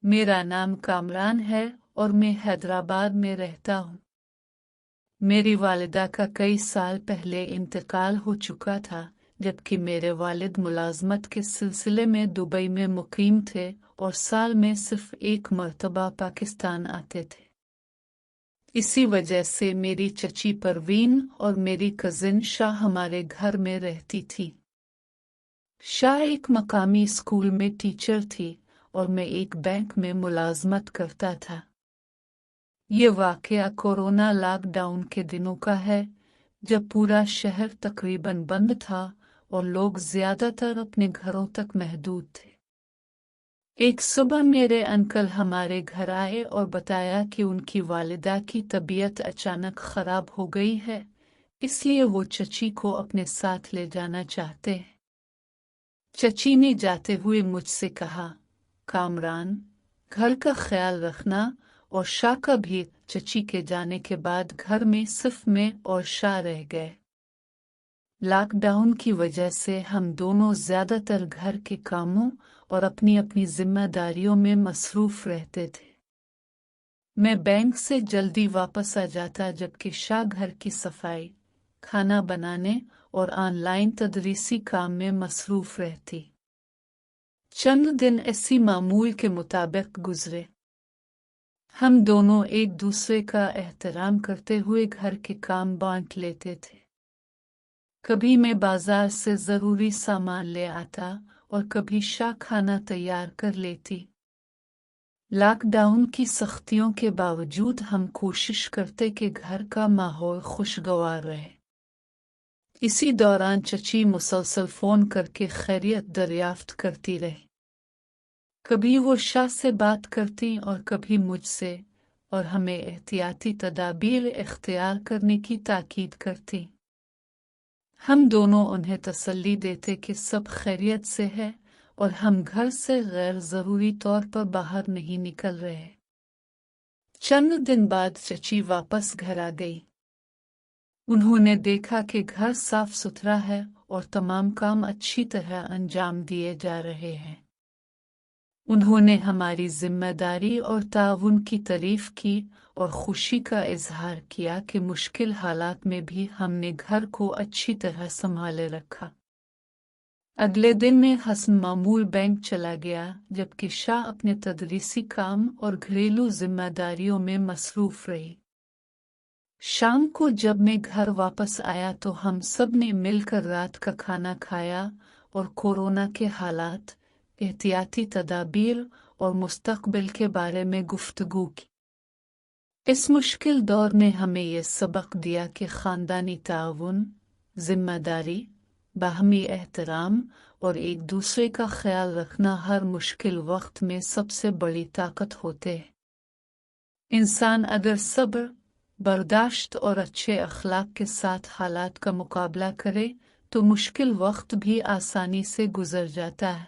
मेरा नाम कामरान है और मैं हैदराबाद में रहता हूँ। मेरी वालिदा का कई साल पहले इंतकाल हो चुका था, जबकि मेरे वालिद मुलाजमत के सिलसिले में दुबई में मुकीम थे और साल में सिर्फ एक मर्तबा पाकिस्तान आते थे। इसी वजह से मेरी चची परवीन और मेरी कजिन शाह हमारे घर में रहती थी। शाह एक मकामी स्कूल में टीचर थी और मैं एक बैंक में मुलाजमत करता था। ये वाकया कोरोना लॉकडाउन के दिनों का है, जब पूरा शहर तकरीबन बंद था और लोग ज्यादातर अपने घरों तक महदूद थे। एक सुबह मेरे अंकल हमारे घर आए और बताया कि उनकी वालिदा की तबीयत अचानक खराब हो गई है, इसलिए वो चची को अपने साथ ले जाना चाहते हैं। चची ने जाते हुए मुझसे कहा, कामरान, घर का ख्याल रखना। और शाह का भी। चची के जाने के बाद घर में सिर्फ मैं और शाह रह गए। लॉकडाउन की वजह से हम दोनों ज्यादातर घर के कामों और अपनी अपनी जिम्मेदारियों में मसरूफ रहते थे। मैं बैंक से जल्दी वापस आ जाता, जबकि शाह घर की सफाई, खाना बनाने और ऑनलाइन तदरीसी काम में मसरूफ रहती। चंद दिन ऐसी मामूल के मुताबिक गुजरे। हम दोनों एक दूसरे का एहतराम करते हुए घर के काम बांट लेते थे। कभी मैं बाजार से जरूरी सामान ले आता और कभी शाह खाना तैयार कर लेती। लॉकडाउन की सख्तियों के बावजूद हम कोशिश करते कि घर का माहौल खुशगवार रहे। इसी दौरान चची मुसलसल फोन करके खैरियत दरियाफ्त करती रही। कभी वो शाह से बात करती और कभी मुझसे, और हमें एहतियाती तदाबीर इख्तियार करने की ताकीद करती। हम दोनों उन्हें तसल्ली देते कि सब खैरियत से है और हम घर से गैर ज़रूरी तौर पर बाहर नहीं निकल रहे। चंद दिन बाद चची वापस घर आ गई। उन्होंने देखा कि घर साफ सुथरा है और तमाम काम अच्छी तरह अंजाम दिए जा रहे हैं। उन्होंने हमारी जिम्मेदारी और ताउन की तारीफ की और खुशी का इजहार किया कि मुश्किल हालात में भी हमने घर को अच्छी तरह संभाले रखा। अगले दिन में हसन मामूल बैंक चला गया, जबकि शाह अपने तदरीसी काम और घरेलू जिम्मेदारियों में मसरूफ रही। शाम को जब मैं घर वापस आया तो हम सब ने मिलकर रात का खाना खाया और कोरोना के हालात, एहतियाती तदाबीर और मुस्तकबिल के बारे में गुफ्तगू की। इस मुश्किल दौर ने हमें यह सबक दिया कि खानदानी ताउन, जिम्मेदारी, बाहमी एहतराम और एक दूसरे का ख्याल रखना हर मुश्किल वक्त में सबसे बड़ी ताकत होते हैं। इंसान अगर सब्र, बर्दाश्त और अच्छे अखलाक के साथ हालात का मुकाबला करे तो मुश्किल वक्त भी आसानी से गुजर जाता है।